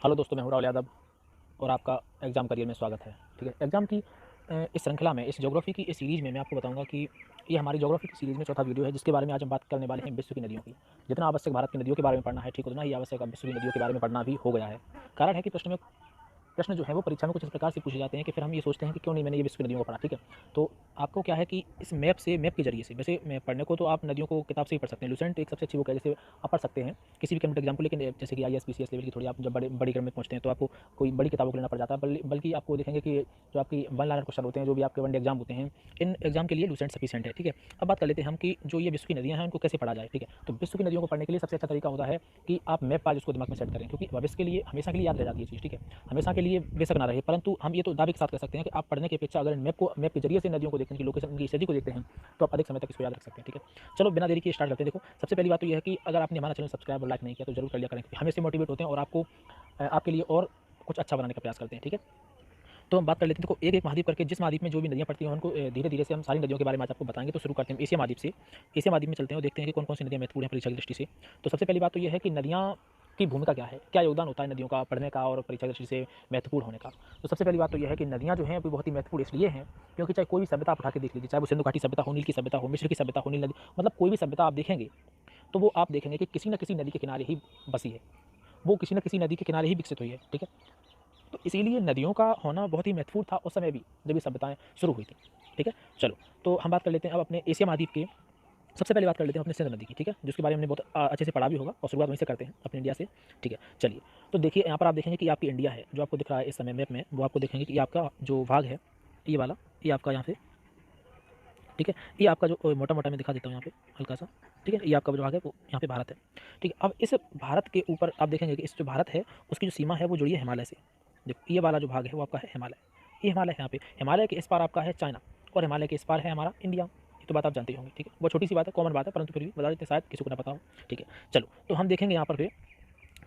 Hello दोस्तों, मैं हूं राहुल यादव और आपका एग्ज़ाम करियर में स्वागत है। ठीक है, एग्ज़ाम की इस श्रृंखला में, इस ज्योग्राफी की इस सीरीज़ में मैं आपको बताऊंगा कि ये हमारी ज्योग्राफी की सीरीज़ में चौथा वीडियो है, जिसके बारे में आज हम बात करने वाले हैं विश्व की नदियों की। जितना आवश्यक भारत की नदियों के बारे में पढ़ना है, ठीक उतना ही आवश्यक अब विश्व की नदियों के बारे में पढ़ना भी हो गया है। कारण है कि प्रश्न जो है वो परीक्षा में कुछ इस प्रकार से पूछे जाते हैं कि फिर हम ये सोचते हैं कि क्यों नहीं मैंने ये विश्व की नदियों को पढ़ा। ठीक है, तो आपको क्या है कि इस मैप के जरिए से, वैसे मैं पढ़ने को तो आप नदियों को किताब से ही पढ़ सकते हैं। लुसेंट एक सबसे अच्छी बुक है, जैसे आप पढ़ सकते हैं किसी भी कैंडिडेट एग्जाम को। लेकिन जैसे कि IAS PCS लेवल की थोड़ी आप जब बड़ी क्रम में पहुंचते हैं तो आपको कोई बड़ी किताबों को लेना पड़ जाता है। बल्कि आपको देखेंगे कि जो आपकी वन लाइनर क्वेश्चन होते हैं, जो भी आपके वन डे एग्जाम होते हैं, इन एग्जाम के लिए लुसेंट सफिशिएंट है। ठीक है, अब बात कर लेते हैं हम कि जो ये विश्व की नदियां हैं उनको कैसे पढ़ा जाए। ठीक है, तो विश्व की नदियों को पढ़ने के लिए सबसे अच्छा तरीका होता है कि आप मैप आज उसको दिमाग में सेट करें, क्योंकि भविष्य के लिए हमेशा के लिए याद रह जाती है चीज़। ठीक है, हमेशा के लिए बेशक ना रहे, परंतु हम ये तो दावे के साथ कह सकते हैं कि आप पढ़ने की अपेक्षा अगर मैप के जरिए से नदियों को देखने की लोकेशन, उनकी स्थिति को देखते हैं, तो आप अधिक समय तक इसको याद रख सकते हैं। ठीक है, चलो बिना देरी के स्टार्ट करते हैं। देखो, सबसे पहली बात तो यह है कि अगर आपने हमारा चैनल सब्सक्राइब और लाइक नहीं किया तो जरूर कर लिया करें, क्योंकि हम इससे मोटिवेट होते हैं और आपको आपके लिए और कुछ अच्छा बनाने का प्रयास करते हैं। ठीक है, तो हम बात कर लेते हैं। देखो, एक एक महाद्वीप करके जिस महाद्वीप में जो भी नदियां पड़ती हैं उनको धीरे धीरे से हम सारी नदियों के बारे में आज आपको बताएंगे। तो शुरू करते हैं एशिया महाद्वीप से। एशिया महाद्वीप में चलते हैं और देखते हैं कि कौन कौन सी नदियां महत्वपूर्ण हैं परीक्षा की दृष्टि से। तो सबसे पहली बात तो यह है कि नदियां की भूमिका क्या है, क्या योगदान होता है नदियों का पढ़ने का और परीक्षा की दृष्टि से महत्वपूर्ण होने का। तो सबसे पहली बात तो यह है कि नदियां जो हैं अभी बहुत ही महत्वपूर्ण इसलिए हैं क्योंकि चाहे कोई भी सभ्यता आप उठा के देख लीजिए, चाहे वो सिंधु घाटी सभ्यता हो, नील की सभ्यता हो, मिस्र की सभ्यता हो, नील नदी, मतलब कोई भी सभ्यता आप देखेंगे तो वो आप देखेंगे कि किसी न किसी नदी के किनारे ही बसी है, वो किसी न किसी नदी के किनारे ही विकसित हुई है। ठीक है, तो इसीलिए नदियों का होना बहुत ही महत्वपूर्ण था उस समय भी, जब ये सभ्यताएं शुरू हुई थी। ठीक है, चलो तो हम बात कर लेते हैं अब अपने एशिया महाद्वीप के। सबसे पहले बात कर लेते हैं अपने सिंध नदी की। ठीक है, जिसके बारे में हमने बहुत अच्छे से पढ़ा भी होगा और शुरुआत वहीं से करते हैं अपने इंडिया से। ठीक है, चलिए, तो देखिए यहाँ पर आप देखेंगे कि आपकी इंडिया है जो आपको दिख रहा है इस समय मैप में, वो आपको देखेंगे कि ये आपका जो भाग है, ये वाला, ये आपका यहाँ से। ठीक है, ये आपका जो मोटा मोटा मैं दिखा देता हूँ यहाँ पे हल्का सा। ठीक है, ये आपका जो भाग है वो यहाँ पे भारत है। ठीक है, अब इस भारत के ऊपर आप देखेंगे कि इस जो भारत है उसकी जो सीमा है वो जुड़ी है हिमालय से। देखो, ये वाला जो भाग है वो आपका है हिमालय। ये हिमालय है यहाँ पे, हिमालय के इस पार आपका है चाइना और हिमालय के इस पार है हमारा इंडिया। ये तो बात आप जानते होंगे। ठीक है, वो छोटी सी बात है, कॉमन बात है, परंतु फिर भी बता देते शायद किसी को ना पता हो। ठीक है, चलो तो हम देखेंगे यहाँ पर फिर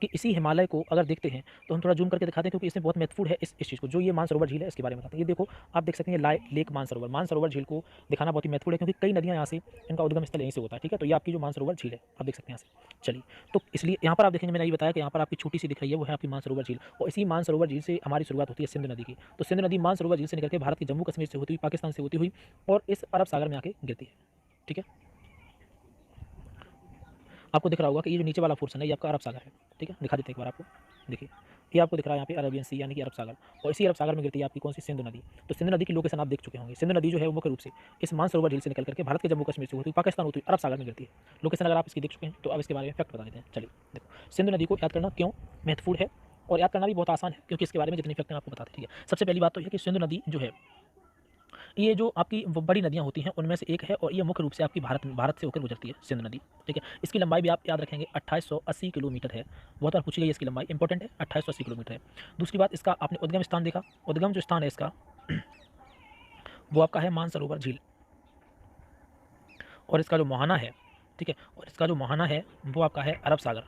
कि इसी हिमालय को अगर देखते हैं तो हम थोड़ा जूम करके दिखाते हैं, क्योंकि इसमें बहुत महत्वपूर्ण है इस चीज़ को। जो ये मानसरोवर झील है इसके बारे में बताते हैं। ये देखो, आप देख सकते हैं लेक मानसरोवर झील को दिखाना बहुत ही महत्वपूर्ण है, क्योंकि कई नदियाँ यहाँ से, इनका उद्गम स्थल यहीं से होता है। ठीक है, तो ये आपकी जो मानसरोवर झील है आप देख सकते हैं यहाँ से। चलिए, तो इसलिए यहाँ पर आप देखेंगे, मैंने ये बताया कि यहाँ पर आपकी छोटी सी दिख रही है वो है आपकी मानसरोवर झील, और इसी मानसरोवर झील से हमारी शुरुआत होती है सिंधु नदी की। तो सिंधु नदी मानसरोवर झील से निकल के भारत के जम्मू कश्मीर से होती हुई, पाकिस्तान से होती हुई और इस अरब सागर में आके गिरती है। ठीक है, आपको दिख रहा होगा कि ये जो नीचे वाला पोर्शन है ये आपका अरब सागर है। ठीक है, दिखा देते हैं एक बार आपको। देखिए, ये आपको दिख रहा है यहाँ पे अरबियन सी, यानी कि अरब सागर, और इसी अरब सागर में गिरती है आपकी कौन सी, सिंधु नदी। तो सिंधु नदी की लोकेशन आप देख चुके होंगे। सिंधु नदी जो है वो मुख्य रूप से इस मानसरोवर झील से निकल करके भारत के जम्मू कश्मीर से होती हुई पाकिस्तान होती हुई अरब सागर में गिरती है। लोकेशन अगर आप इसकी देख चुके हैं तो अब इसके बारे में फैक्ट बता देते हैं। चलिए, देखो, सिंधु नदी को याद करना क्यों महत्वपूर्ण है, और याद करना भी बहुत आसान है, क्योंकि इसके बारे में जितनी फैक्ट मैं आपको बताते हैं। ठीक है, सबसे पहली बात तो यह कि सिंधु नदी जो है ये जो आपकी वो बड़ी नदियाँ होती हैं उनमें से एक है, और ये मुख्य रूप से आपकी भारत से होकर गुजरती है सिंधु नदी। ठीक है, इसकी लंबाई भी आप याद रखेंगे 2880 किलोमीटर है। बहुत बार पूछी गई इसकी लंबाई, इंपॉर्टेंट है, 2880 किलोमीटर है। दूसरी बात, इसका आपने उद्गम स्थान देखा, उद्गम जो स्थान है इसका वो आपका है मानसरोवर झील, और इसका जो मुहाना है, ठीक है, और इसका जो मुहाना है वो आपका है अरब सागर,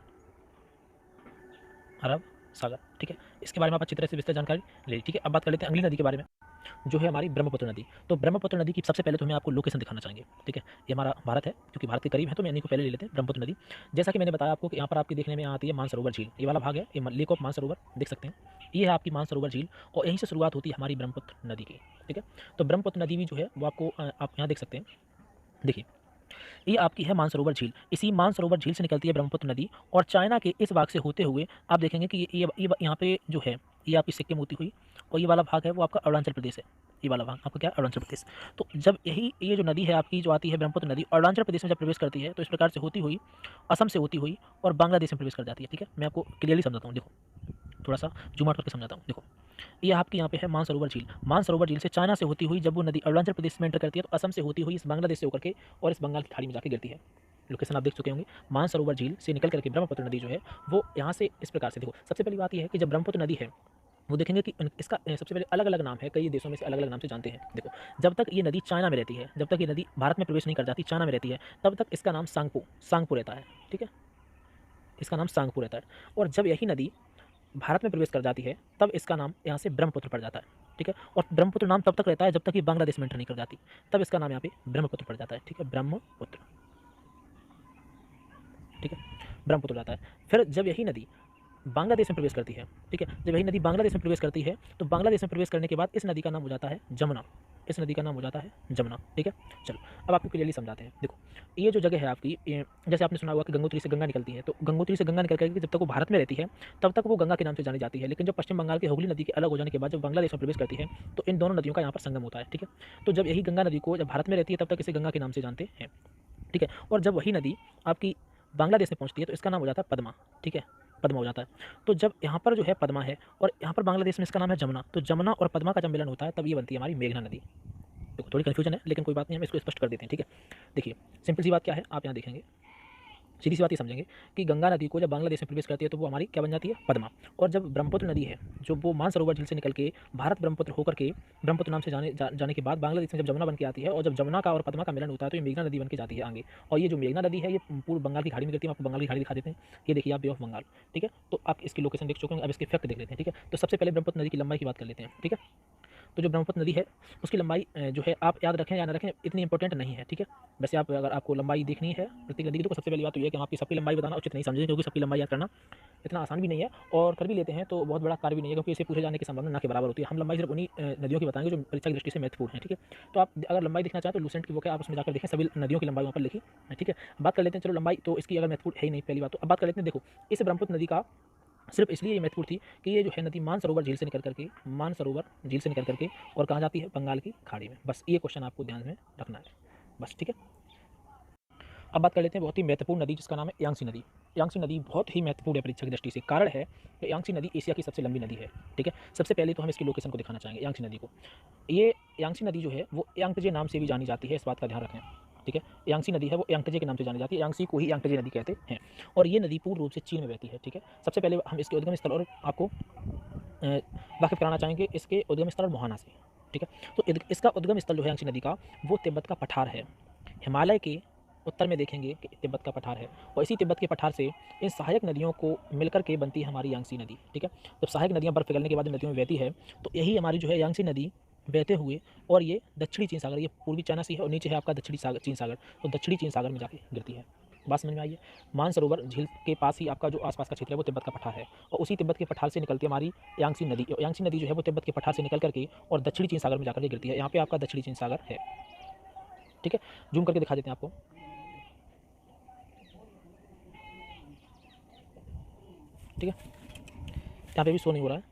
अरब सागर। ठीक है, इसके बारे में आप अच्छी तरह से विस्तृत जानकारी ले। ठीक है, अब बात कर लेते हैं अगली नदी के बारे में, जो है हमारी ब्रह्मपुत्र नदी। तो ब्रह्मपुत्र नदी की सबसे पहले तो हमें आपको लोकेशन दिखाना चाहेंगे। ठीक है, ये हमारा भारत है, क्योंकि भारत के करीब है तो मैं इन्हीं को पहले ले लेते हैं। ब्रह्मपुत्र नदी, जैसा कि मैंने बताया आपको कि यहाँ पर आपकी देखने में आती है मानसरोवर झील, ये वाला भाग है, ये लेक ऑफ मानसरोवर देख सकते हैं, ये है आपकी मानसरोवर झील, और यहीं से शुरुआत होती है हमारी ब्रह्मपुत्र नदी की। ठीक है, तो ब्रह्मपुत्र नदी भी जो है वो आपको आप यहाँ देख सकते हैं। देखिए, ये आपकी है मानसरोवर झील, इसी मानसरोवर झील से निकलती है ब्रह्मपुत्र नदी, और चाइना के इस भाग से होते हुए आप देखेंगे कि ये यहाँ पे जो है ये आपकी सिक्किम होती हुई, और ये वाला भाग है वो आपका अरुणाचल प्रदेश है। ये वाला भाग आपका क्या है, अरुणाचल प्रदेश। तो जब ये जो नदी है आपकी जो आती है ब्रह्मपुत्र नदी, अरुणाचल प्रदेश में जब प्रवेश करती है तो इस प्रकार से होती हुई असम से होती हुई और बांग्लादेश में प्रवेश कर जाती है। ठीक है, मैं आपको क्लियरली समझाता हूँ। देखो, थोड़ा सा जूम आउट करके समझाता हूँ। देखो, ये आपकी यहाँ पे है मानसरोवर झील, मानसरोवर झील से चाइना से होती हुई जब वो नदी अरुणाचल प्रदेश में एंटर करती है तो असम से होती हुई इस बांग्लादेश से होकर के और इस बंगाल की खाड़ी में जाके गिरती है। लोकेशन आप देख चुके होंगे। मानसरोवर झील से निकल करके ब्रह्मपुत्र नदी जो है वो यहाँ से इस प्रकार से, देखो, सबसे पहली बात यह है कि जब ब्रह्मपुत्र नदी है वो देखेंगे कि इसका सबसे पहले अलग अलग नाम है, कई देशों में से अलग अलग नाम से जानते हैं। देखो, जब तक ये नदी चाइना में रहती है, जब तक ये नदी भारत में प्रवेश नहीं कर जाती, चाइना में रहती है, तब तक इसका नाम सांगपू रहता है। ठीक है, इसका नाम सांगपू रहता है, और जब यही नदी भारत में प्रवेश कर जाती है तब इसका नाम यहाँ से ब्रह्मपुत्र पड़ जाता है। ठीक है, और ब्रह्मपुत्र नाम तब तक रहता है जब तक ये बांग्लादेश में एंटर नहीं कर जाती, तब इसका नाम यहाँ पे ब्रह्मपुत्र पड़ जाता है। ठीक है, ब्रह्मपुत्र। ठीक है, ब्रह्मपुत्र जाता है। फिर जब यही नदी बांग्लादेश में प्रवेश करती है, ठीक है। जब यही नदी बांग्लादेश में प्रवेश करती है तो बांग्लादेश में प्रवेश करने के बाद इस नदी का नाम हो जाता है जमुना। इस नदी का नाम हो जाता है जमुना, ठीक है। चलो अब आपको क्लियरली समझाते हैं। देखो ये जो जगह है आपकी, जैसे आपने सुना होगा कि गंगोत्री से गंगा निकलती है, तो गंगोत्री से गंगा निकल करके जब तक वो भारत में रहती है तब तक वो गंगा के नाम से जानी जाती है। लेकिन जब पश्चिम बंगाल की हुगली नदी के अलग हो जाने के बाद जब बांग्लादेश में प्रवेश करती है तो इन दोनों नदियों का यहाँ पर संगम होता है, ठीक है। तो जब यही गंगा नदी को जब भारत में रहती है तब तक इसे गंगा के नाम से जानते हैं, ठीक है। और जब वही नदी आपकी बांग्लादेश में पहुंचती है तो इसका नाम हो जाता है पद्मा, ठीक है। पद्मा हो जाता है। तो जब यहाँ पर जो है पद्मा है और यहाँ पर बांग्लादेश में इसका नाम है जमुना, तो जमुना और पद्मा का जब मिलन होता है तब ये बनती है हमारी मेघना नदी। देखो थोड़ी कन्फ्यूजन है लेकिन कोई बात नहीं, हम इसको स्पष्ट कर देते हैं, ठीक है। देखिए सिंपल सी बात क्या है, आप यहाँ देखेंगे, सीधी सी बात ये समझेंगे कि गंगा नदी को जब बांग्लादेश में प्रवेश करती है तो वो हमारी क्या बन जाती है, पद्मा। और जब ब्रह्मपुत्र नदी है जो वो मानसरोवर झील से निकल के भारत ब्रह्मपुत्र होकर के ब्रह्मपुत्र नाम से जाने के बाद बांग्लादेश में जब जमुना बन के आती है और जब जमुना का और पद्मा का मिलन होता है तो ये मेघना नदी बन के जाती है आगे। और ये जो मेघना नदी है ये पूर्व बंगाल की खाड़ी में गिरती है। आपको बंगाल की खाड़ी दिखा देते हैं, ये देखिए आप बे ऑफ बंगाल, ठीक है। तो आप इसकी लोकेशन देख चुके हैं, अब इसके फैक्ट देख लेते हैं, ठीक है। तो सबसे पहले ब्रह्मपुत्र नदी की लंबाई की बात कर लेते हैं, ठीक है। तो जो ब्रह्मपुत्र नदी है उसकी लंबाई जो है आप याद रखें या ना रखें इतनी इंपॉर्टेंट नहीं है, ठीक है। वैसे आप अगर आपको लंबाई देखनी है प्रत्येक नदी की तो सबसे पहली बात तो ये है कि हम आपकी सबकी लंबाई बताना उचित नहीं समझेंगे, क्योंकि सबकी लंबाई याद करना इतना आसान भी नहीं है और कर भी लेते हैं तो बहुत बड़ा कार्य भी नहीं है, क्योंकि इसे पूछे जाने की संभावना ना के बराबर होती है। हम लंबाई सिर्फ उन्हीं नदियों की बताएंगे जो परीक्षा की दृष्टि से महत्वपूर्ण है, ठीक है। तो आप अगर लंबाई देखना चाहें तो लूसेंट की बुक है, आप उसमें जाकर देखें, सभी नदियों की लंबाई वहाँ पर लिखी है, ठीक है। बात कर लेते हैं, चलो लंबाई तो इसकी अगर महत्वपूर्ण है ही नहीं पहली बात, तो अब बात कर लेते हैं। देखो इस ब्रह्मपुत्र नदी का सिर्फ इसलिए ये महत्वपूर्ण थी कि ये जो है नदी मानसरोवर झील से निकल करके और कहाँ जाती है, बंगाल की खाड़ी में। बस ये क्वेश्चन आपको ध्यान में रखना है, बस, ठीक है। अब बात कर लेते हैं बहुत ही महत्वपूर्ण नदी जिसका नाम है यांगसी नदी। यांगसी नदी बहुत ही महत्वपूर्ण है परीक्षा की दृष्टि से। कारण है कि यांगसी नदी एशिया की सबसे लंबी नदी है, ठीक है। सबसे पहले तो हम इसकी लोकेशन को दिखाना चाहेंगे यांगसी नदी को। ये यांगसी नदी जो है वो यांगजे नाम से भी जानी जाती है, इस बात का ध्यान रखें, ठीक है। यांगसी नदी है वो यांगजे के नाम से जानी जाती है, यांगसी को ही यांगजे नदी कहते हैं। और ये नदी पूर्ण रूप से चीन में बहती है, ठीक है। सबसे पहले हम इसके उद्गम स्थल और आपको वाकिफ कराना चाहेंगे इसके उद्गम स्थल मोहाना से, ठीक है। तो इसका उद्गम स्थल जो है यांगसी नदी का वो तिब्बत का पठार है। हिमालय के उत्तर में देखेंगे कि तिब्बत का पठार है और इसी तिब्बत के पठार से इन सहायक नदियों को मिलकर के बनती है हमारी यांगसी नदी, ठीक है। जब सहायक नदियाँ बर्फ पिघलने के बाद नदियों में बहती है तो यही हमारी जो है यांगसी नदी बहते हुए और ये दक्षिणी चीन सागर, ये पूर्वी चाइना सी है और नीचे है आपका दक्षिणी सागर चीन सागर, तो दक्षिणी चीन सागर में जाके गिरती है। बात समझ में आई है। मानसरोवर झील के पास ही आपका जो आसपास का क्षेत्र है वो तिब्बत का पठार है और उसी तिब्बत के पठार से निकलती है हमारी यांगसी नदी। यांगसी नदी जो है वो तिब्बत के पठार से निकल करके और दक्षिणी चीन सागर में जाकर के गिरती है। यहाँ पे आपका दक्षिणी चीन सागर है, ठीक है। जूम करके दिखा देते हैं आपको, ठीक है। यहाँ पे भी शो नहीं हो रहा है,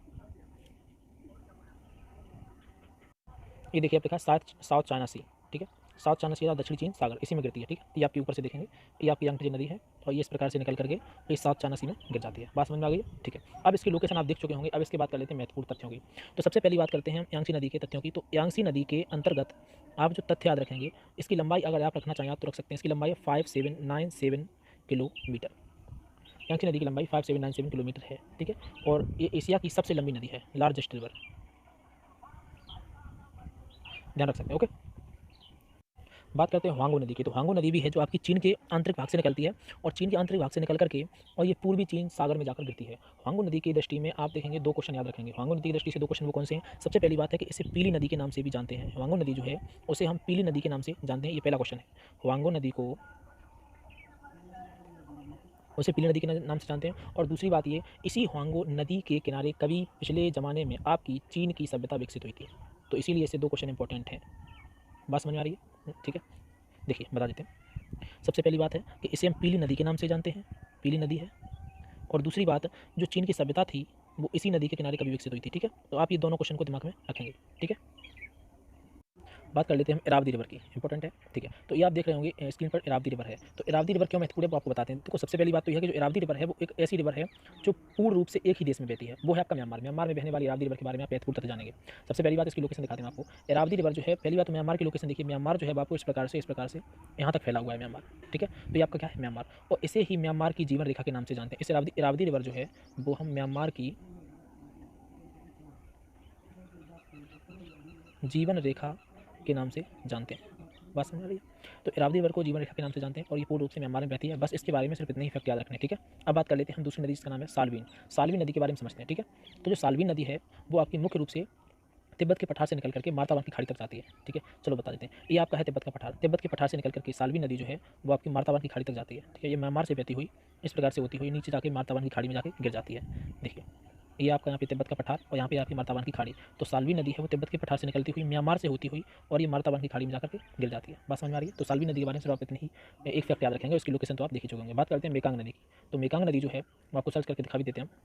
ये देखिए आप लिखा साउथ चाइना सी, ठीक है। साउथ चाइना सी या दक्षिणी चीन सागर इसी में गिरती है, ठीक है। ये आपके ऊपर से देखेंगे, ये आपकी यांगसी नदी है और ये इस प्रकार से निकल करके ये साउथ चाइना सी में गिर जाती है। बात समझ में आ गई है, ठीक है। अब इसकी लोकेशन आप देख चुके होंगे, अब इसके बात कर लेते हैं महत्वपूर्ण तथ्यों की। तो सबसे पहली बात करते हैं यांगसी नदी के तथ्यों की। तो यांगसी नदी के अंतर्गत आप जो तथ्य याद रखेंगे, इसकी लंबाई अगर आप रखना चाहें आप तो रख सकते हैं। इसकी लंबाई है 5797 किलोमीटर। यांगसी नदी की लंबाई 5797 किलोमीटर है, ठीक है। और ये एशिया की सबसे लंबी नदी है, लार्जेस्ट रिवर, ध्यान रख सकते हैं, ओके। बात करते हैं हुआंगो नदी की। तो हुआंगो नदी भी है जो आपकी चीन के आंतरिक भाग से निकलती है और चीन के आंतरिक भाग से निकल करके और ये पूर्वी चीन सागर में जाकर गिरती है। हुआंगो नदी की दृष्टि में आप देखेंगे दो क्वेश्चन याद रखेंगे। हुआंगो नदी की दृष्टि से दो क्वेश्चन वो कौन से हैं? सबसे पहली बात है कि इसे पीली नदी के नाम से भी जानते हैं। हुआंगो नदी जो है उसे हम पीली नदी के नाम से जानते हैं, ये पहला क्वेश्चन है। हुआंगो नदी को उसे पीली नदी के नाम से जानते हैं। और दूसरी बात ये, इसी हुआंगो नदी के किनारे कभी पिछले ज़माने में आपकी चीन की सभ्यता विकसित हुई थी। तो इसीलिए ऐसे दो क्वेश्चन इंपॉर्टेंट हैं। बात समझ में आ रही है, ठीक है। देखिए बता देते हैं। सबसे पहली बात है कि इसे हम पीली नदी के नाम से जानते हैं, पीली नदी है। और दूसरी बात, जो चीन की सभ्यता थी वो इसी नदी के किनारे कभी विकसित हुई थी, ठीक है। तो आप ये दोनों क्वेश्चन को दिमाग में रखेंगे, ठीक है। बात कर लेते हैं हम इरावदी रिवर की, इंपॉर्टेंट है, ठीक है। तो ये आप देख रहे होंगे स्क्रीन पर इरावदी रिवर है। तो इरावदी रिवर क्यों महत्वपूर्ण है वो आपको बताते हैं। देखो सबसे पहली बात तो यह है कि जो इरावदी रिवर है वो एक ऐसी रिवर है जो पूर्ण रूप से एक ही देश में बहती है, वो है आपका म्यांमार। म्यांमार में बहने वाली इरावदी रिवर के बारे में आप महत्वपूर्ण तथ्य जानेंगे। सबसे पहली बात इसकी लोकेशन दिखाते हैं आपको। इरावदी रिवर जो है, पहली बात तो म्यांमार की लोकेशन देखिए। म्यांमार जो है आपको इस प्रकार से यहाँ तक फैला हुआ है म्यांमार, ठीक है। तो ये आपका क्या है, म्यांमार। और इसे ही म्यांमार की जीवन रेखा के नाम से जानते हैं। इस इरावदी रिवर जो है वो हम म्यांमार की जीवन रेखा के नाम से जानते हैं। बात समझ आ रही है। तो इरावदी रिवर को जीवन रेखा के नाम से जानते हैं और ये पूर्ण रूप से म्यांमार में बहती है। बस इसके बारे में सिर्फ इतने ही फैक्ट याद रखने, ठीक है। अब बात कर लेते हैं हम दूसरी नदी जिसका नाम है साल्वीन। साल्वीन नदी के बारे में समझते हैं, ठीक है। तो जो साल्वीन नदी है वो आपकी मुख्य रूप से तिब्बत के पठार से निकल करके मार्तावान की खाड़ी तक जाती है। ठीक है, चलो बता देते हैं। ये आपका है तिब्बत का पठार। तिब्बत के पठार से निकल करके साल्वी नदी जो है वो आपकी मार्तावान की खाड़ी तक जाती है। ठीक है, ये म्यांमार से बहती हुई इस प्रकार से होती हुई नीचे जाके मार्तावान की खाड़ी में जाके गिर जाती है। देखिए, ये आपका यहाँ पे तिब्बत का पठार और यहाँ पे आपकी मार्तावान की खाड़ी। तो साल्वी नदी है वो तिब्बत के पठार से निकलती हुई म्यांमार से होती हुई और ये मार्तावान की खाड़ी में जाकर के गिर जाती है। बात समझ में आ रही है? तो साल्वी नदी के बारे में सिर्फ आप इतनी ही एक फैक्ट याद रखेंगे, उसकी लोकेशन तो आप देख ही चुके होंगे। बात करते हैं मेकांग नदी की। तो मेकांग नदी जो है वो आपको सर्च करके दिखा भी देते हैं हम।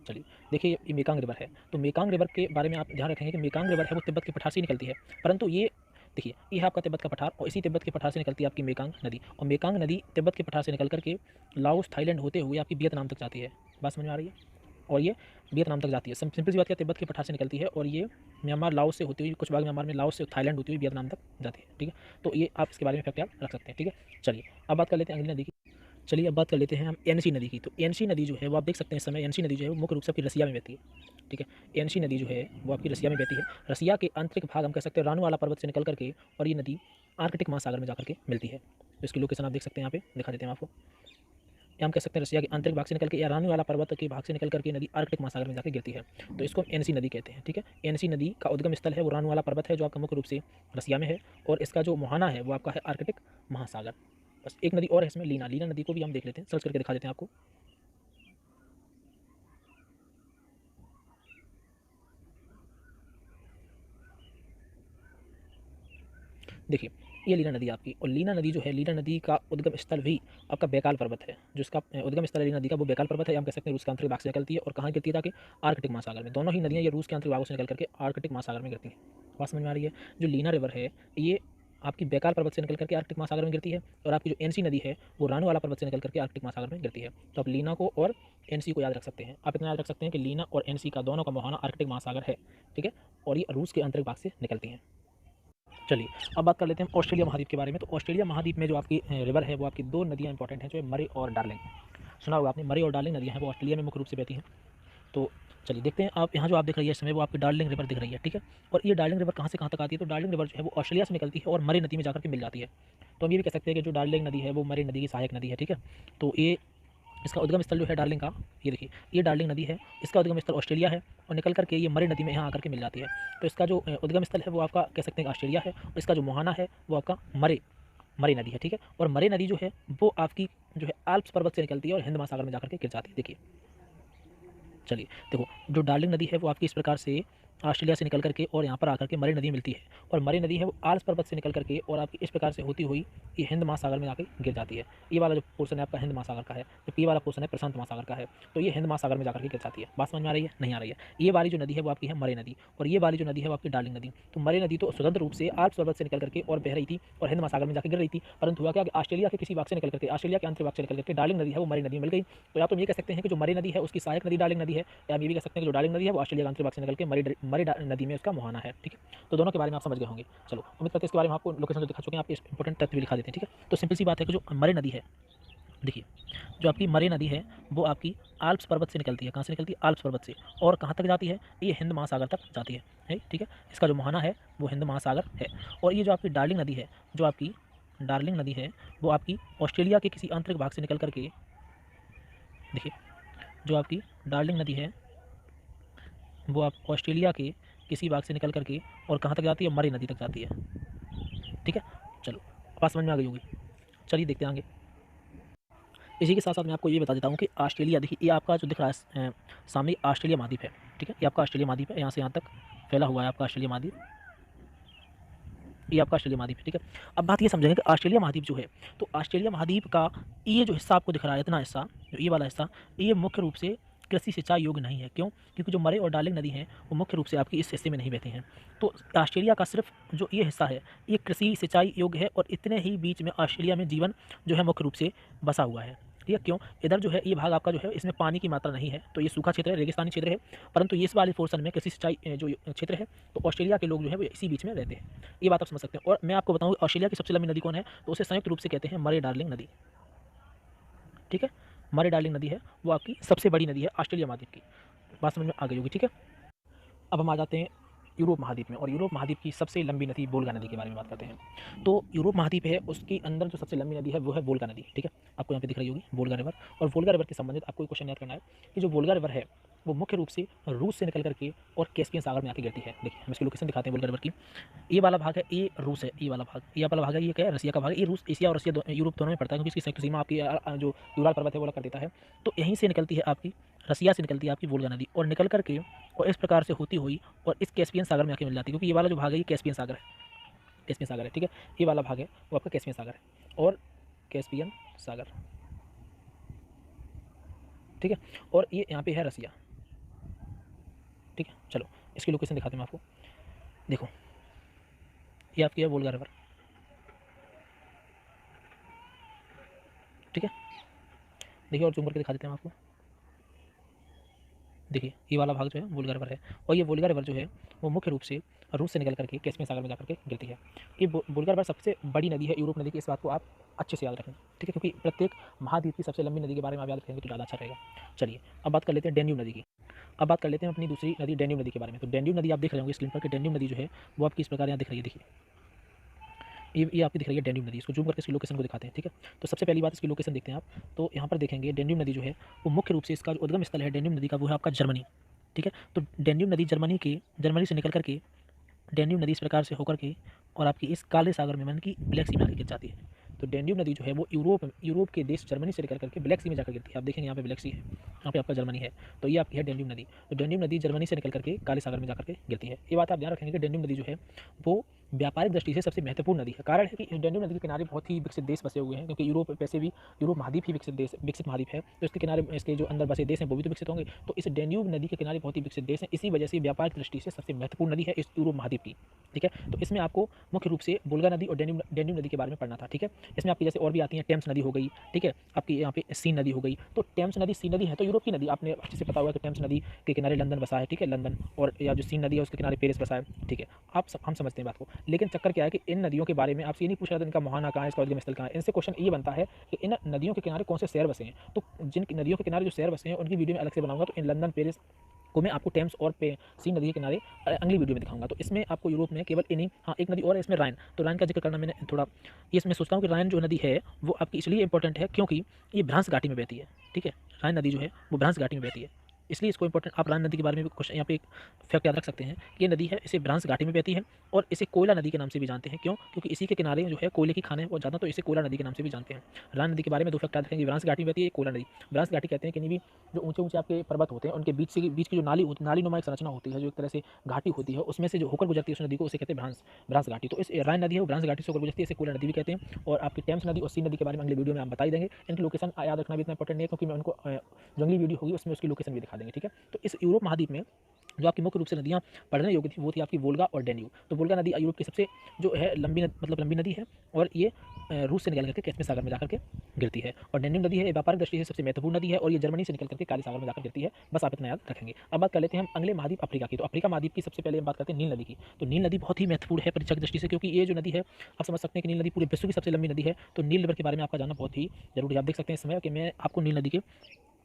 चलिए, देखिए ये मेकांग रिवर है। तो मेकांग रिवर के बारे में आप ध्यान रखेंगे कि मेकांग रिवर है वो तिब्बत के पठार से ही निकलती है, परंतु ये देखिए ये है आपका तिब्बत का पठार और इसी तिब्बत के पठार से निकलती है आपकी मेकांग नदी, और मेकांग नदी तिब्बत के पठार से निकल करके लाओस थाईलैंड होते हुए आपकी वियतनाम तक जाती है। बात समझ में आ रही है? और ये वियतनाम तक जाती है। सिंपल सी बात क्या, तिब्बत के पठार से निकलती है और ये म्यांमार लाओस से होती हुई, कुछ भाग म्यांमार में लाओस से थाईलैंड होती हुई वियतनाम तक जाती है। ठीक है, तो ये आप इसके बारे में फैक्ट याद रख सकते हैं। ठीक है, चलिए अब बात कर लेते हैं अगली नदी की। चलिए अब बात कर लेते हैं हम एनसी नदी की। तो एनसी नदी जो है वो आप देख सकते हैं इस समय एनसी नदी जो है वो मुख्य रूप से आपकी रसिया में बहती है। ठीक है, एनसी नदी जो है वो आपकी रसिया में बहती है। रसिया के आंतरिक भाग हम कह सकते हैं रानूवाला पर्वत से निकल करके और ये नदी आर्कटिक महासागर में जाकर के मिलती है। तो इसकी लोकेशन आप देख सकते हैं, यहाँ पे दिखा देते हैं आपको। या हम कह सकते हैं रसिया के आंतरिक भाग से निकल के या रानूवाला पर्वत के भाग से निकल करके नदी आर्कटिक महासागर में जाकर गिरती है। तो इसको हम एनसी नदी कहते हैं। ठीक है, एनसी नदी का उद्गम स्थल है वो रानूवाला पर्वत है जो आपका मुख्य रूप से रसिया में है, और इसका जो मुहाना है वो आपका है आर्कटिक महासागर। बस एक नदी और है इसमें, लीना। लीना नदी को भी हम देख लेते हैं, सर्च करके दिखा देते हैं आपको। देखिए, ये लीना नदी आपकी, और लीना नदी जो है, लीना नदी का उद्गम स्थल भी आपका बैकाल पर्वत है। जो इसका उद्गम स्थल है लीना नदी का वो बैकाल पर्वत है। हम कह सकते हैं रूस के आंतरिक भाग से निकलती है और कहाँ गिरती है ताकि आर्कटिक महासागर में। दोनों ही नदियाँ ये रूस के आंतरिक भागों से निकल करके आर्कटिक महासागर में गिरती हैं। बात समझ में आ रही है? जो लीना रिवर है ये आपकी बैकाल पर्वत से निकल करके आर्कटिक महासागर में गिरती है, और आपकी जो एनसी नदी है वो रानूवाला पर्वत से निकल करके आर्कटिक महासागर में गिरती है। तो आप लीना को और एनसी को याद रख सकते हैं। आप इतना याद रख सकते हैं कि लीना और एनसी का दोनों का मुहाना आर्कटिक महासागर है। ठीक है, और ये रूस के आंतरिक भाग से निकलती हैं। चलिए अब बात कर लेते हैं ऑस्ट्रेलिया महाद्वीप के बारे में। तो ऑस्ट्रेलिया महाद्वीप में जो आपकी रिवर है वो आपकी दो नदियाँ इंपॉर्टेंट हैं, जो है मरे और डार्लिंग। सुना होगा आपने, मरे और डार्लिंग नदियाँ हैं वो ऑस्ट्रेलिया में मुख्य रूप से बहती हैं। तो चलिए देखते हैं, आप यहाँ जो आप देख रही है इस समय वो आपकी डार्लिंग रिवर दिख रही है। ठीक है, और ये डार्लिंग रिवर कहाँ से कहाँ तक आती है? तो डार्लिंग रिवर जो है वो ऑस्ट्रेलिया से निकलती है और मरे नदी में जाकर के मिल जाती है। तो हम ये भी कह सकते हैं कि जो डार्लिंग नदी है वो मरे नदी की सहायक नदी है। ठीक है, तो ये इसका उद्गम स्थल जो है डार्लिंग का, ये देखिए ये डार्लिंग नदी है, इसका उद्गम स्थल ऑस्ट्रेलिया है और निकल करके ये मरे नदी में यहाँ आकर के मिल जाती है। तो इसका जो उद्गम स्थल है वो आपका कह सकते हैं कि ऑस्ट्रेलिया है, और इसका जो मुहाना है वो आपका मरे मरे नदी है। ठीक है, और मरे नदी जो है वो आपकी जो है आल्प्स पर्वत से निकलती है और हिंद महासागर में जाकर के गिर जाती है। देखिए, चलिए देखो, जो डार्लिंग नदी है वो आपकी इस प्रकार से ऑस्ट्रेलिया से निकल करके और यहाँ पर आकर के मरे नदी मिलती है, और मरे नदी है वो आल्प्स पर्वत से निकल करके और आपकी इस प्रकार से होती हुई ये हिंद महासागर में जाकर गिर जाती है। ये वाला जो पोर्शन है आपका हिंद महासागर का है, जबकि ये वाला पोर्शन है प्रशांत महासागर का है। तो ये हिंद महासागर में जाकर के गिर जाती है। बात समझ में आ रही है? नहीं आ रही है? ये वाली जो नदी है वो आपकी है मरे नदी, और ये वाली जो नदी है वो आपकी डार्लिंग नदी। तो मरे नदी तो स्वतंत्र रूप से आल्प्स पर्वत से निकल करके और बह रही थी और हिंद महासागर में जाकर गिर रही थी, परंतु हुआ क्या कि ऑस्ट्रेलिया के किसी भाग से निकल करके, ऑस्ट्रेलिया के आंतरिक भाग से निकल करके डार्लिंग नदी है वो मरे नदी में मिल गई। तो या तो हम ये कह सकते हैं कि जो मरे नदी है उसकी सहायक नदी डार्लिंग नदी है, या हम ये भी कह सकते हैं कि जो डार्लिंग नदी है वो ऑस्ट्रेलिया के आंतरिक भाग से निकल के मरे नदी में उसका मुहाना है। ठीक है, तो दोनों के बारे में आप समझ गए होंगे। चलो उम्मीद करते हैं इसके बारे में आपको लोकेशन जो दिखा चुके हैं, आप इस इंपॉर्टेंट तथ्य भी दिखा देते हैं। ठीक है, तो सिंपल सी बात है कि जो मरे नदी है, देखिए जो आपकी मरे नदी है वो आपकी आल्प्स पर्वत से निकलती है। कहाँ से निकलती है? आल्प्स पर्वत से, और कहाँ तक जाती है? ये हिंद महासागर तक जाती है। ठीक है, इसका जो मुहाना है वो हिंद महासागर है। और ये जो आपकी डार्लिंग नदी है, जो आपकी डार्लिंग नदी है वो आपकी ऑस्ट्रेलिया के किसी आंतरिक भाग से निकल करके, देखिए जो आपकी डार्लिंग नदी है वो आप ऑस्ट्रेलिया के किसी भाग से निकल करके और कहाँ तक जाती है? मरे नदी तक जाती है। ठीक है, चलो बात समझ में आ गई होगी। चलिए देखते हैं आगे। इसी के साथ साथ मैं आपको ये बता देता हूँ कि ऑस्ट्रेलिया, देखिए ये आपका जो दिख रहा है सामने, ऑस्ट्रेलिया महाद्वीप है। ठीक है, ये आपका ऑस्ट्रेलिया महाद्वीप है, यहाँ से यहाँ तक फैला हुआ है आपका ऑस्ट्रेलिया महाद्वीप। ये आपका ऑस्ट्रेलिया महाद्वीप है। ठीक है, अब बात ये समझेंगे कि ऑस्ट्रेलिया महाद्वीप जो है, तो ऑस्ट्रेलिया महाद्वीप का ये जो हिस्सा आपको दिख रहा है, इतना हिस्सा, जो ये वाला हिस्सा, ये मुख्य रूप से कृषि सिंचाई योग्य नहीं है। क्यों? क्योंकि जो मरे और डार्लिंग नदी हैं वो मुख्य रूप से आपकी इस हिस्से में नहीं बहती हैं। तो ऑस्ट्रेलिया का सिर्फ जो ये हिस्सा है ये कृषि सिंचाई योग्य है, और इतने ही बीच में ऑस्ट्रेलिया में जीवन जो है मुख्य रूप से बसा हुआ है। ठीक है, क्यों? इधर जो है ये भाग आपका जो है इसमें पानी की मात्रा नहीं है, तो ये सूखा क्षेत्र है, रेगिस्तानी क्षेत्र है, परंतु ये इस वाले पोर्शन में कृषि सिंचाई जो क्षेत्र है, तो ऑस्ट्रेलिया के लोग जो है वो इसी बीच में रहते हैं। ये बात आप समझ सकते हैं। और मैं आपको बताऊँ ऑस्ट्रेलिया की सबसे लंबी नदी कौन है, तो उसे संयुक्त रूप से कहते हैं मरे डार्लिंग नदी। ठीक है, मरे डार्लिंग नदी है वो आपकी सबसे बड़ी नदी है ऑस्ट्रेलिया महाद्वीप की। बात समझ में आ गई होगी। ठीक है, अब हम आ जाते हैं यूरोप महाद्वीप में, और यूरोप महाद्वीप की सबसे लंबी नदी वोल्गा नदी के बारे में बात करते हैं। तो यूरोप महाद्वीप है, उसके अंदर जो सबसे लंबी नदी है वो है वोल्गा नदी। ठीक है, आपको यहाँ पे दिख रही होगी वोल्गा रिवर। और वोल्गा रिवर के संबंधित आपको एक क्वेश्चन याद करना है कि जो वोल्गा रिवर है वो मुख्य रूप से रूस से निकल करके और कैस्पियन सागर में आके गिरती है। देखिए हम इसकी लोकेशन दिखाते हैं वोल्गा रिवर की। ये वाला भाग है, ये रूस है, ये वाला भाग है, ये क्या है, रसिया का भाग है। ये रूस, एशिया और रसिया यूरोप दोनों में पड़ता है, क्योंकि इसकी संयुक्त सीमा आपकी जो यूराल पर्वत है वो अलग कर देता है। तो यहीं से निकलती है आपकी, रसिया से निकलती है आपकी वोल्गा नदी, और निकल करके और इस प्रकार से होती हुई और इस कैस्पियन सागर में आके मिल जाती है, क्योंकि ये वाला जो भाग है ये कैस्पियन सागर है, कैस्पियन सागर है, ठीक है। ये वाला भाग है वो आपका कैस्पियन सागर है, और कैस्पियन सागर, ठीक है। और ये यहाँ पे है रसिया, ठीक है। चलो इसकी लोकेशन दिखाते हैं मैं आपको। देखो ये आपकी है वोल्गा रिवर, ठीक है। देखिए और जूम करके दिखा देते हैं हम आपको। देखिए ये वाला भाग जो है वोल्गा रिवर है, और ये वोल्गा रिवर जो है वो मुख्य रूप से रूस से निकल करके कैस्पियन सागर में जाकर के गिरती है। ये वोल्गा रिवर सबसे बड़ी नदी है यूरोप नदी की, इस बात को आप अच्छे से याद रखें, ठीक है, क्योंकि प्रत्येक महाद्वीप की सबसे लंबी नदी के बारे में आप याद रखेंगे तो ज़्यादा अच्छा रहेगा। चलिए अब बात कर लेते हैं डेन्यूब नदी की। अब बात कर लेते हैं अपनी दूसरी नदी डेन्यूब नदी के बारे में। तो डेन्यूब नदी आप देख रहे होंगे स्क्रीन पर कि डेन्यूब नदी जो है वो आपकी इस प्रकार यहाँ दिख रही है। देखिए ये आपकी दिख रही है डेन्यूब नदी। इसको जूम करके इसकी लोकेशन को दिखाते हैं, ठीक है। तो सबसे पहली बात इसकी लोकेशन देखते हैं आप। तो यहाँ पर देखेंगे डेन्यूब नदी जो है वो मुख्य रूप से इसका जो उद्गम स्थल है डेन्यूब नदी का वो है आपका जर्मनी, ठीक है। तो डेन्यूब नदी जर्मनी से निकल करके डेन्यूब नदी इस प्रकार से होकर के और आपकी इस काले सागर में, मन की ब्लैक सी में आकर गिर जाती है। तो डेन्यूब नदी जो है वो यूरोप के देश जर्मनी से निकल करके ब्लैक सी में जाकर गिरती है। आप देखेंगे यहाँ पे ब्लैक सी है, यहाँ पे आपका जर्मनी है, तो ये आपकी है डेन्यूब नदी। तो डेन्यूब नदी जर्मनी से निकल करके काले सागर में जाकर के गिरती है। ये बात आप ध्यान रखेंगे कि डेन्यूब नदी जो है वो व्यापारिक दृष्टि से सबसे महत्वपूर्ण नदी है। कारण है कि इस डेन्यूब नदी के किनारे बहुत ही विकसित देश बसे हुए हैं, क्योंकि यूरोप वैसे भी यूरोप महाद्वीप ही विकसित महाद्वीप है, तो इसके किनारे इसके जो अंदर बसे देश हैं वो भी तो विकसित होंगे। तो इस डेन्यूब नदी के किनारे बहुत ही विकसित देश हैं, इसी वजह से व्यापारिक दृष्टि से सबसे महत्वपूर्ण नदी है इस यूरोप महाद्वीप की, ठीक है। तो इसमें आपको मुख्य रूप से वोल्गा नदी और डेन्यूब नदी के बारे में पढ़ना था, ठीक है। इसमें आपकी जैसे और भी आती हैं, टेम्स नदी हो गई, ठीक है, आपकी यहाँ पे सीन नदी हो गई। तो टेम्स नदी, सीन नदी है तो यूरोप की नदी, आपने अच्छे से पता होगा कि टेम्स नदी के किनारे लंदन बसा है, ठीक है, लंदन, और या जो सीन नदी है उसके किनारे पेरिस बसा है, ठीक है। हम समझते हैं बात को, लेकिन चक्कर क्या है कि इन नदियों के बारे में आपसे ये नहीं पूछ रहा था इनका मुहाना कहाँ है, इसका उद्गम स्थल कहाँ है। इनसे क्वेश्चन ये बनता है कि इन नदियों के किनारे कौन से शहर बसे हैं। तो जिन नदियों के किनारे जो शहर बसे हैं उनकी वीडियो में अलग से बनाऊंगा। तो इन लंदन, पेरिस को मैं आपको टेम्स और सीन नदी के किनारे अगली वीडियो में दिखाऊंगा। तो इसमें आपको यूरोप में केवल इन्हीं, हाँ एक नदी और है इसमें, राइन। तो राइन का जिक्र करना मैंने थोड़ा, ये इसमें सोचता हूँ कि राइन जो नदी है वो आपकी इसलिए इंपॉर्टेंट है क्योंकि ये भ्रांस घाटी में बहती है, ठीक है। राइन नदी जो है वो भ्रांस घाटी में बहती है, इसलिए इसको इंपॉर्टेंट। आप राइन नदी के बारे में भी कुछ यहाँ पे एक फैक्ट याद रख सकते हैं कि ये नदी है, इसे भ्रांस घाटी में बहती है, और इसे कोयला नदी के नाम से भी जानते हैं। क्यों? क्योंकि इसी के किनारे जो है कोयले की खानें बहुत ज़्यादा, तो इसे कोयला नदी के नाम से भी जानते हैं। राइन नदी के बारे में दो फैक्ट याद रखेंगे, भ्रांस घाटी में बहती है, कोयला नदी। भ्रांस घाटी कहते हैं कि नहीं भी जो ऊंचे ऊंचे आपके पर्वत होते हैं उनके बीच की जो नाली नुमा एक संरचना होती है, जो एक तरह से घाटी होती है, उसमें से जो होकर गुजरती है उस नदी को, उसे कहते हैं भ्रांस घाटी। तो इस राइन नदी है वो भ्रांस घाटी से होकर गुजरती है, इसे कोयला नदी भी कहते हैं। और आपकी टेम्स नदी और सीन नदी के बारे में अगले वीडियो में हम बता ही देंगे। इनकी लोकेशन याद रखना भी इतना इंपॉर्टेंट नहीं है, क्योंकि मैं उनको जो अगली वीडियो होगी उसमें उसकी लोकेशन भी दिखा देंगे, ठीक है। तो इस यूरोप महाद्वीप में जो आपकी मुख्य रूप से नदियाँ पढ़ने योग्य थी वो थी आपकी वोल्गा और डेन्यूब। तो वोल्गा नदी यूरोप की सबसे जो है लंबी नदी है, और ये रूस से निकल करके कैस्पियन सागर में जाकर के गिरती है। और डेन्यूब नदी है व्यापारिक दृष्टि से सबसे महत्वपूर्ण नदी है, और ये जर्मनी से निकल करके काले सागर में जाकर गिरती है। बस आप इतना याद रखेंगे। अब बात कर लेते हैं हम अगले महाद्वीप अफ्रीका की। तो अफ्रीका महाद्वीप की सबसे पहले हम बात करते हैं नील नदी की। तो नील नदी बहुत ही महत्वपूर्ण है परीक्षा की दृष्टि से, क्योंकि ये जो नदी है आप समझ सकते हैं कि नील नदी पूरे विश्व की सबसे लंबी नदी है। तो नील रिवर के बारे में आपका जानना बहुत ही जरूरी है। आप देख सकते हैं इस समय कि मैं आपको नील नदी के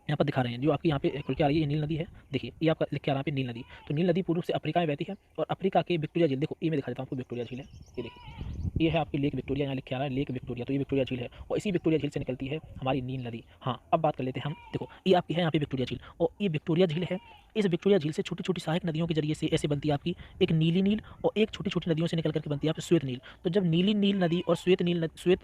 यहाँ पर दिखा रहे हैं, जो आपकी यहाँ पे खुल के आ रही है ये नील नदी है। देखिए ये आपका लिख के आ रहा है नील नदी। तो नील नदी पूर्व से अफ्रीका में बहती है, और अफ्रीका के विक्टोरिया झील, देखो ये मैं दिखा देता हूँ आपको, विक्टोरिया झील है, ये देखिए ये है आपकी लेक विक्टोरिया, यहाँ लिख के आ रहा है लेक विक्टोरिया। तो ये विक्टोरिया झील है, और इसी विक्टोरिया झील से निकलती है हमारी नील नदी। हाँ अब बात कर लेते हैं हम, देखो ये आपकी है यहाँ पे विक्टोरिया झील, और ये विक्टोरिया झील है। इस विक्टोरिया झील से छोटी छोटी सहायक नदियों के जरिए से ऐसे बनती है आपकी एक नीली नील, और एक छोटी छोटी नदियों से निकल करके बनती है आपकी श्वेत नील। तो जब नीली नील नदी और श्वेत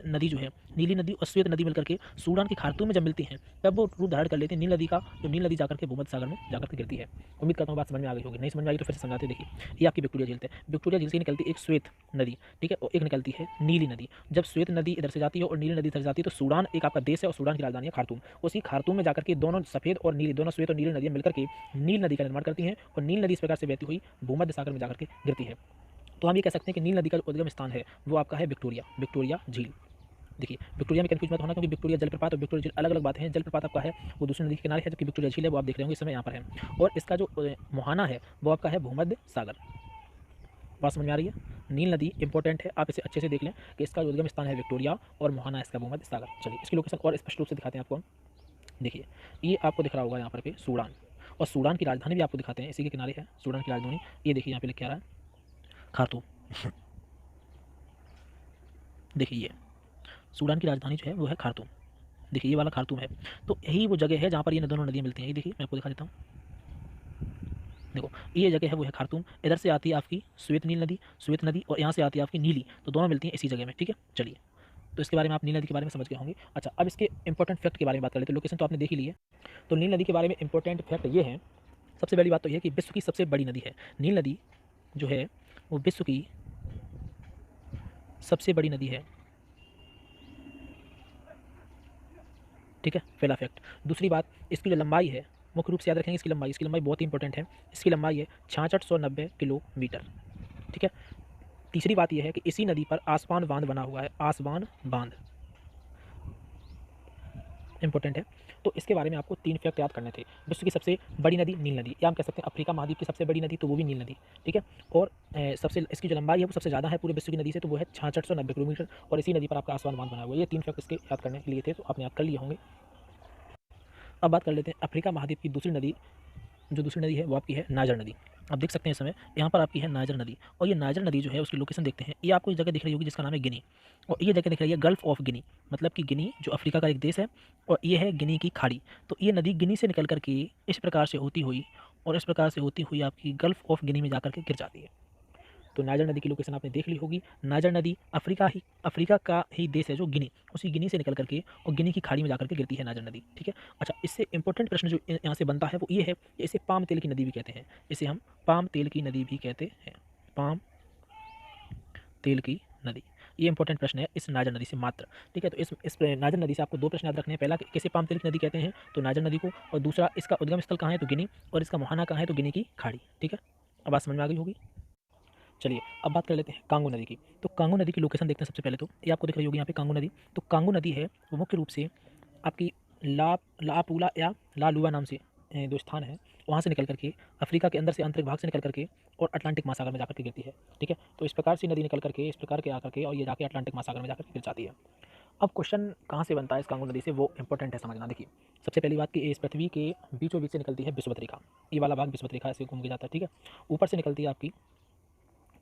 नदी जो है, नीली नदी और श्वेत नदी मिलकर के सूडान के खार्तूम में जब मिलती हैं, तब वो रूप धारण कर लेती है नील नदी का, जो नील नदी जाकर के भूमध्य सागर में जाकर के गिरती है। उम्मीद करता हूँ बात समझ में आ गई होगी, नहीं समझ में आई तो फिर से समझाते। देखिए ये आपकी विक्टोरिया झील है, विक्टोरिया झील से निकलती एक श्वेत नदी, ठीक है, और एक निकलती है नीली नदी। जब श्वेत नदी इधर से जाती है और नीली नदी इधर जाती है, तो सूडान एक आपका देश है, और सूडान की राजधानी है खार्तूम। उसी खार्तूम में जाकर के दोनों सफेद और नीली, दोनों श्वेत और नीली नदियाँ मिलकर के नील नदी का निर्माण करती हैं, और नील नदी इस प्रकार से बहती हुई भूमध्य सागर में जाकर के गिरती है। तो हम ये कह सकते हैं कि नील नदी का उद्गम स्थान है वो आपका है विक्टोरिया झील। देखिए विक्टोरिया में कंफ्यूज मत होना, क्योंकि विक्टोरिया जलप्रपात और विक्टोरिया झील अलग अलग बातें हैं। जलप्रपात आपका है वो दूसरी नदी के किनारे है, जबकि विक्टोरिया झील है वो आप देख रहे होंगे इस समय यहाँ पर है। और इसका जो मुहाना है वो आपका है भूमध्य सागर। बात समझ में आ रही है? नील नदी इंपॉर्टेंट है, आप इसे अच्छे से देख लें कि इसका उद्गम स्थान है विक्टोरिया, और मुहाना इसका भूमध्य सागर। चलिए इसकी लोकेशन और स्पष्ट रूप से दिखाते हैं आपको हम। देखिए ये आपको दिख रहा होगा यहाँ पर पे सूडान, और सूडान की राजधानी भी आपको दिखाते हैं, इसी के किनारे है सूडान की राजधानी। ये देखिए यहाँ पे लिख के आ रहा है खार्तूम। देखिए ये सूडान की राजधानी जो है वो है खार्तूम। देखिए ये वाला खार्तूम है। तो यही वो जगह है जहाँ पर ये दोनों नदियाँ मिलती हैं। ये देखिए मैं आपको दिखा देता हूँ, देखो ये जगह है वो है खार्तूम, इधर से आती है आपकी श्वेत नदी और यहाँ से आती है आपकी नीली, तो दोनों मिलती हैं इसी जगह में, ठीक है। चलिए, तो इसके बारे में आप नील नदी के बारे में समझ गए होंगे। अच्छा, अब इसके इंपॉर्टेंट फैक्ट के बारे में बात कर लेते हैं। लोकेशन तो आपने देख ही ली है, तो नील नदी के बारे में इंपॉर्टेंट फैक्ट ये है, सबसे पहली बात तो यह है कि विश्व की सबसे बड़ी नदी है नील नदी, जो है वो विश्व की सबसे बड़ी नदी है, ठीक है, पहला फैक्ट। दूसरी बात, इसकी जो लंबाई है, मुख्य रूप से याद रखेंगे इसकी लंबाई बहुत ही इंपॉर्टेंट है, इसकी लंबाई है 6690 किलोमीटर, ठीक है। तीसरी बात यह है कि इसी नदी पर आसवान बांध बना हुआ है, आसवान बांध इंपॉर्टेंट है। तो इसके बारे में आपको 3 फैक्ट याद करने थे। विश्व की सबसे बड़ी नदी नील नदी, या हम कह सकते हैं अफ्रीका महाद्वीप की सबसे बड़ी नदी, तो वो भी नील नदी, ठीक है। और सबसे इसकी जो लंबाई है वो सबसे ज़्यादा है पूरे विश्व की नदी से, तो वो है 6690 किलोमीटर, और इसी नदी पर आपका आसवान बांध बना हुआ है। ये 3 फैक्ट इसके याद करने के लिए थे, तो आपने याद कर लिए होंगे। अब बात कर लेते हैं अफ्रीका महाद्वीप की दूसरी नदी, जो दूसरी नदी है वो आपकी है नाइजर नदी। आप देख सकते हैं इस समय यहाँ पर आपकी है नाइजर नदी, और ये नाइजर नदी जो है उसकी लोकेशन देखते हैं। ये आपको एक जगह दिख रही होगी जिसका नाम है गिनी, और ये जगह दिख रही है गल्फ ऑफ गिनी, मतलब कि गिनी जो अफ्रीका का एक देश है, और ये है गिनी की खाड़ी। तो ये नदी गिनी से निकल करके इस प्रकार से होती हुई और इस प्रकार से होती हुई आपकी गल्फ ऑफ गिनी में जाकर के गिर जाती है। तो नाइजर नदी की लोकेशन आपने देख ली होगी। नाइजर नदी अफ्रीका का ही देश है जो गिनी, उसी गिनी से निकल करके और गिनी की खाड़ी में जाकर के गिरती है नाइजर नदी, ठीक है। अच्छा, इससे इंपॉर्टेंट प्रश्न जो यहाँ से बनता है वो ये है कि इसे पाम तेल की नदी भी कहते हैं, इसे हम पाम तेल की नदी भी कहते हैं, पाम तेल की नदी। ये इंपॉर्टेंट प्रश्न है इस नाइजर नदी से मात्र, ठीक है। तो इस नाइजर नदी से आपको 2 प्रश्न याद रखने हैं। पहला, किसे पाम तेल की नदी कहते हैं, तो नाइजर नदी को, और दूसरा, इसका उद्गम स्थल कहाँ है, तो गिनी, और इसका मुहाना कहाँ है, तो गिनी की खाड़ी, ठीक है। अब बात समझ में आ गई होगी। चलिए, अब बात कर लेते हैं कांगो नदी की। तो कांगो नदी की लोकेशन देखते हैं। सबसे पहले तो ये आपको दिख रही होगी यहाँ पे कांगो नदी। तो कांगो नदी है वो मुख्य रूप से आपकी लापूला या लालुआ नाम से जो स्थान है वहाँ से निकल करके अफ्रीका के अंदर से आंतरिक भाग से निकल करके और अटलांटिक महासागर में जाकर के गिरती है, ठीक है। तो इस प्रकार से नदी निकल करके इस प्रकार के आकर के और ये जाके अटलांटिक महासागर में जाकर के गिर जाती है। अब क्वेश्चन कहाँ से बनता है इस कांगो नदी से, वो इंपॉर्टेंट है समझना। देखिए, सबसे पहली बात कि इस पृथ्वी के बीचों बीच से निकलती है विषुवत रेखा, ये वाला भाग विषुवत रेखा ऐसे घूम के जाता है, ठीक है। ऊपर से निकलती है आपकी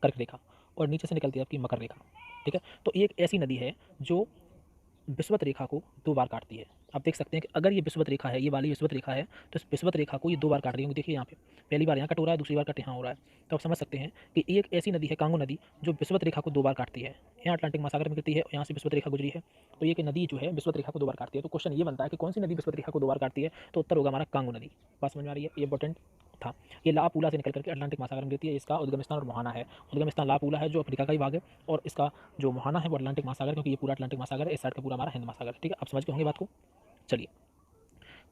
कर्क रेखा, और नीचे से निकलती है आपकी मकर रेखा, ठीक है। तो ये एक ऐसी नदी है जो विषुवत रेखा को 2 बार काटती है। आप देख सकते हैं कि अगर ये विषुवत रेखा है, ये वाली विषुवत रेखा है, तो इस विषुवत रेखा को ये 2 बार काट रही होंगी। देखिए यहाँ पे पहली बार यहाँ कट हो रहा है, दूसरी बार कट यहाँ हो रहा है। तो आप समझ सकते हैं कि ये एक ऐसी नदी है कांगो नदी जो विषुवत रेखा को 2 बार काटती है। यहाँ अटलांटिक महासागर में गिरती है और यहाँ से विषुवत रेखा गुजरी है, तो ये नदी जो है विषुवत रेखा को 2 बार काटती है। तो क्वेश्चन ये बनता है कि कौन सी नदी विषुवत रेखा को 2 बार काटती है, तो उत्तर होगा हमारा कांगो नदी। बात समझ में आ रही है, ये इंपॉर्टेंट था। ये लापूला से निकल करके अटलांटिक महासागर में गिरती है। इसका उद्गम स्थान और मुहाना है। उद्गम स्थान लापूला है जो अफ्रीका का ही भाग है, और इसका जो मुहाना है वो अटलांटिक महासागर, क्योंकि ये पूरा अटलांटिक महासागर है, इस साइड का पूरा हमारा हिंद महासागर, ठीक है। आप समझ गए होंगे बात को। चलिए,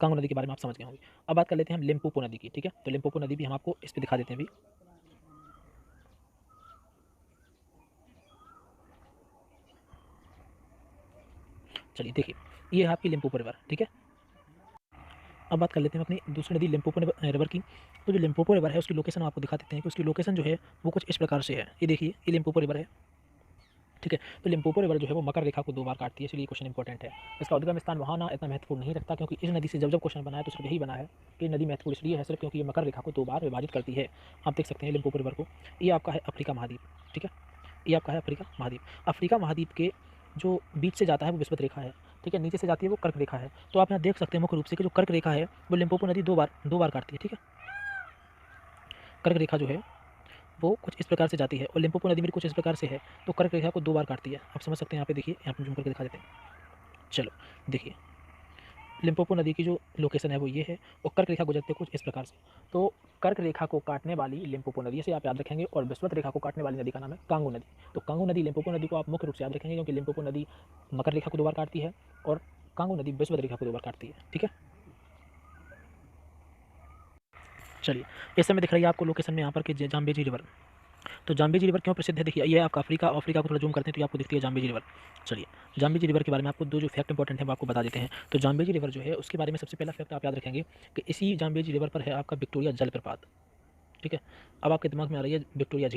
कांगो नदी के बारे में आप समझ गए होंगे। अब बात कर लेते हैं हम लिम्पोपो नदी की, ठीक है। तो लिम्पोपो नदी भी हम आपको इस पर दिखा देते हैं अभी। चलिए देखिए, ये है आपकी लिम्पोपो रिवर, ठीक है। अब बात कर लेते हैं अपनी दूसरी नदी लिम्पोपो रिवर की। तो जो लिम्पोपो रिवर है उसकी लोकेशन आपको दिखा देते हैं कि उसकी लोकेशन जो है वो कुछ इस प्रकार से है। ये देखिए, ये लिम्पोपो रिवर है, ठीक है। तो लिम्पोपो रिवर जो है वो मकर रेखा को 2 बार काटती है, इसलिए क्वेश्चन इंपॉर्टेंट है। इसका उद्गम स्थान वहाँ ना इतना महत्वपूर्ण नहीं रखता, क्योंकि इस नदी से जब क्वेश्चन बना है तो सिर्फ यही बना है कि नदी महत्वपूर्ण इसलिए है सिर्फ क्योंकि ये मकर रेखा को 2 बार विभाजित करती है। आप देख सकते हैं लिम्पोपो रिवर को। ये आपका है अफ्रीका महाद्वीप, ठीक है। ये आपका है अफ्रीका महाद्वीप। अफ्रीका महाद्वीप के जो बीच से जाता है वो विषुवत रेखा है, ठीक है। नीचे से जाती है वो कर्क रेखा है। तो आप यहाँ देख सकते हैं मुख्य रूप से कि जो कर्क रेखा है वो लिम्पोपो नदी 2 बार काटती है, ठीक है। कर्क रेखा जो है वो कुछ इस प्रकार से जाती है, और लिम्पोपो नदी भी कुछ इस प्रकार से है, तो कर्क रेखा को 2 बार काटती है। आप समझ सकते हैं। यहाँ पे देखिए, यहाँ पे जूम करके दिखा देते हैं। चलो देखिए, लिम्पोपो नदी की जो लोकेशन है वो ये है, और कर्क रेखा गुजरते कुछ इस प्रकार से। तो कर्क रेखा को काटने वाली लिम्पोपो नदी से आप याद रखेंगे, और विषुवत रेखा को काटने वाली नदी का नाम है कांगो नदी। तो कांगो नदी लिम्पोपो नदी को आप मुख्य रूप से याद रखेंगे, क्योंकि लिम्पोपो नदी मकर रेखा को 2 बार काटती है और कांगो नदी विषुवत रेखा को 2 बार काटती है, ठीक है। चलिए, इस समय दिख रही है आपको लोकेशन में यहाँ पर कि जाम्बेजी रिवर। तो जाम्बेजी रिवर क्यों प्रसिद्ध है, देखिए ये आपका अफ्रीका को थोड़ा जूम करते हैं तो ये आपको दिखती है जाम्बेजी रिवर। चलिए, जाम्बेजी रिवर के बारे में आपको 2 जो फैक्ट इंपॉर्टेंट है वो आपको बता देते हैं। तो जाम्बेजी रिवर जो है उसके बारे में सबसे पहला फैक्ट आप याद रखेंगे कि इसी जाम्बेजी रिवर पर है आपका विक्टोरिया जलप्रपात, ठीक है। अब आपके दिमाग में आ रही है विक्टोरिया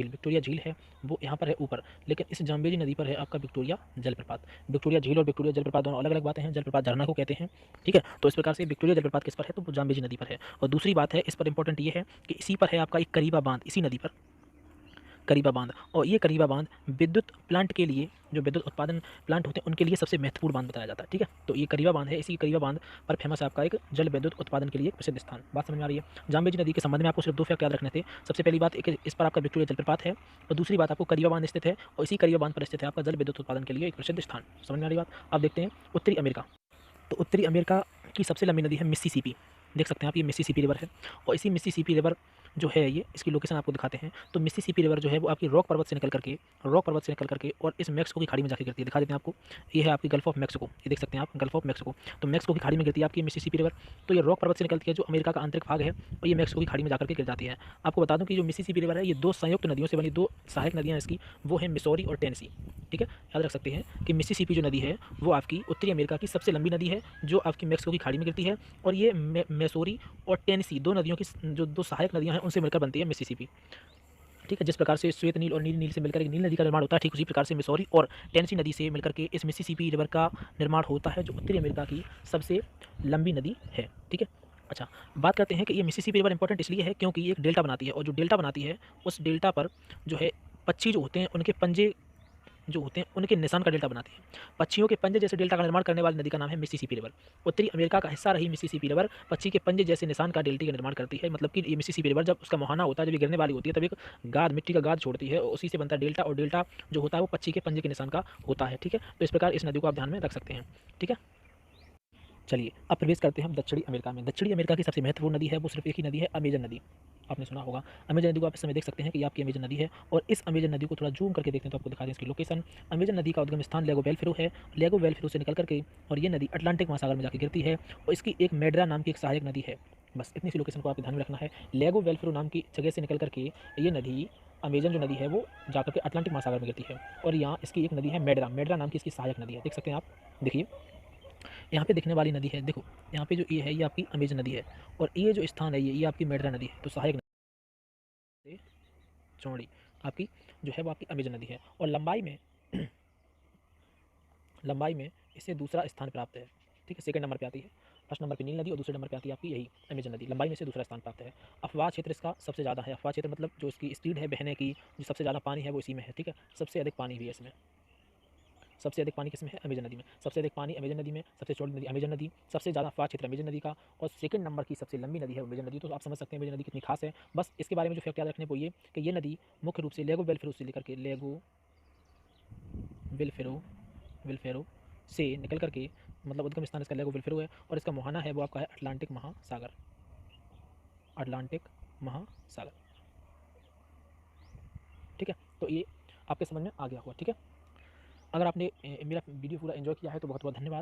झील है वो यहाँ पर है ऊपर, लेकिन इस जाम्बेजी नदी पर है आपका विक्टोरिया जलप्रपात। विक्टोरिया झील और विक्टोरिया जलप्रपात दोनों अलग अलग बातें हैं। जलप्रपात झरना को कहते हैं, ठीक है। तो इस प्रकार से विक्टोरिया जलप्रपात किस पर है, तो वो जाम्बेजी नदी पर है। और दूसरी बात है इस पर इंपॉर्टेंट ये है कि इसी पर है आपका एक करीबा बांध, इसी नदी पर करीबा बांध। और ये करीबा बांध विद्युत प्लांट के लिए, जो विद्युत उत्पादन प्लांट होते हैं उनके लिए सबसे महत्वपूर्ण बांध बताया जाता है। ठीक है, तो ये करीबा बांध है। इसी करीबा बांध पर फेमस है आपका एक जल विद्युत उत्पादन के लिए एक प्रसिद्ध स्थान। बात समझ में आ रही है? जाम्बेजी नदी के संबंध में आपको सिर्फ 2 फैक्ट याद रखने थे। सबसे पहली बात, एक इस पर आपका विक्टोरिया जलप्रपात है, और दूसरी बात आपको करीबा बांध स्थित है, और इसी करीबा बांध पर स्थित है आपका जल विद्युत उत्पादन के लिए एक प्रसिद्ध स्थान। समझ में आ रही बात? अब देखते हैं उत्तरी अमेरिका। तो उत्तरी अमेरिका की सबसे लंबी नदी है मिसिसिपी। देख सकते हैं आप, ये मिसिसिपी रिवर है, और इसी मिसिसिपी रिवर जो है, ये इसकी लोकेशन आपको दिखाते हैं। तो मिसिसिपी रिवर जो है वो आपकी रॉक पर्वत से निकल करके और इस मैक्सिको की खाड़ी में जाकर गिरती है। दिखा देते हैं आपको, ये है आपकी गल्फ ऑफ मैक्सिको, ये देख सकते हैं आप, गल्फ ऑफ मैक्सिको। तो मैक्सिको की खाड़ी में गिरती है आपकी मिसिसिपी रिवर। तो ये रॉक पर्वत से निकलती है जो अमेरिका का आंतरिक भाग है, और ये मैक्सिको की खाड़ी में जाकर के गिर जाती है। आपको बता दूं कि जो मिसिसिपी रिवर है, ये 2 संयुक्त नदियों से बनी, 2 सहायक नदियाँ इसकी, वो है मिसौरी और टेनेसी। ठीक है, याद रख सकते हैं कि मिसिसिपी जो नदी है वो आपकी उत्तरी अमेरिका की सबसे लंबी नदी है, जो आपकी मैक्सिको की खाड़ी में गिरती है, और ये मैसूरी और टेनेसी 2 नदियों की जो 2 सहायक नदियाँ हैं उनसे मिलकर बनती है मिसिसिपी। ठीक है, जिस प्रकार से श्वेत नील और नील नील से मिलकर एक नील नदी का निर्माण होता है, ठीक उसी प्रकार से मिसौरी और टेनेसी नदी से मिलकर के इस मिसिसिपी रिवर का निर्माण होता है, जो उत्तरी अमेरिका की सबसे लंबी नदी है। ठीक है, अच्छा, बात करते हैं कि ये मिसिसिपी रिवर इंपॉर्टेंट इसलिए है क्योंकि ये एक डेल्टा बनाती है, और जो डेल्टा बनाती है उस डेल्टा पर जो है पक्षी जो होते हैं उनके पंजे जो होते हैं उनके निशान का डेल्टा बनाती है। पक्षियों के पंजे जैसे डेल्टा का निर्माण करने वाली नदी का नाम है मिसिसिपी रिवर। उत्तरी अमेरिका का हिस्सा रही मिसिसिपी रिवर पक्षी के पंजे जैसे निशान का डेल्टा का निर्माण करती है। मतलब कि ये मिसिसिपी रिवर जब उसका मुहाना होता है, जब ये गिरने वाली होती है, तब एक गाद, मिट्टी का गाद छोड़ती है, और उसी से बनता है डेल्टा, और डेल्टा जो होता है वो पक्षी के पंजे के निशान का होता है। ठीक है, तो इस प्रकार इस नदी को आप ध्यान में रख सकते हैं। ठीक है, चलिए अब प्रवेश करते हैं हम दक्षिणी अमेरिका में। दक्षिणी अमेरिका की सबसे महत्वपूर्ण नदी है वो सिर्फ एक ही नदी है, अमेजन नदी। आपने सुना होगा अमेजन नदी को। आप इस समय देख सकते हैं कि ये आपकी अमेजन नदी है, और इस अमेजन नदी को थोड़ा जूम करके देखते हैं तो आपको दिखा दें इसकी लोकेशन। अमेजन नदी का उद्गम स्थान लेगो वेलफेरो है। लेगो वेलफेरो से निकल करके और ये नदी अटलांटिक महासागर में जाकर गिरती है, और इसकी एक मेड्रा नाम की एक सहायक नदी है। बस इतनी सी लोकेशन को आपको ध्यान में रखना है। लेगो वेलफेरो नाम की जगह से निकल करके ये नदी अमेजन जो नदी है वो जाकर के अटलांटिक महासागर में गिरती है, और यहाँ इसकी एक नदी है मेड्रा। मेड्रा नाम की इसकी सहायक नदी है। देख सकते हैं आप, देखिए यहाँ पे दिखने वाली नदी है, देखो यहाँ पे जो ये है ये आपकी अमेजन नदी है, और ये जो स्थान है ये आपकी मेड्रा नदी है। तो सहायक नदी चौड़ी आपकी जो है वो आपकी अमेजन नदी है, और लंबाई में इससे दूसरा स्थान प्राप्त है। ठीक है, सेकंड नंबर पे आती है। फर्स्ट नंबर पे नील नदी और दूसरे नंबर पे आती है आपकी यही अमेजन नदी। लंबाई में से दूसरा स्थान प्राप्त है। अफवाह क्षेत्र इसका सबसे ज़्यादा है। अफवाह क्षेत्र मतलब जो इसकी स्पीड है बहने की, जो सबसे ज़्यादा पानी है वो इसी में है। ठीक है, सबसे अधिक पानी भी है इसमें। सबसे अधिक पानी किसमें है? अमेजन नदी में। सबसे अधिक पानी अमेजन नदी में, सबसे चौड़ी नदी अमेजन नदी, सबसे ज़्यादा अफवाह क्षेत्र अमेजन नदी का, और सेकंड नंबर की सबसे लंबी नदी है अमेजन नदी। तो आप समझ सकते हैं अमेजन नदी कितनी खास है। बस इसके बारे में जो फैक्ट याद रखने को ये कि ये नदी मुख्य रूप से लेगो वेलफेरो से लेकर के वेलफेरो वेलफेरो से निकल करके, मतलब उद्गम स्थान इसका लेगो वेलफेरो है, और इसका मुहाना है वो आपका है अटलांटिक महासागर। अटलांटिक महासागर। ठीक है, तो ये आपके समझ में आ गया होगा। ठीक है, अगर आपने मेरा वीडियो पूरा एंजॉय किया है तो बहुत बहुत धन्यवाद।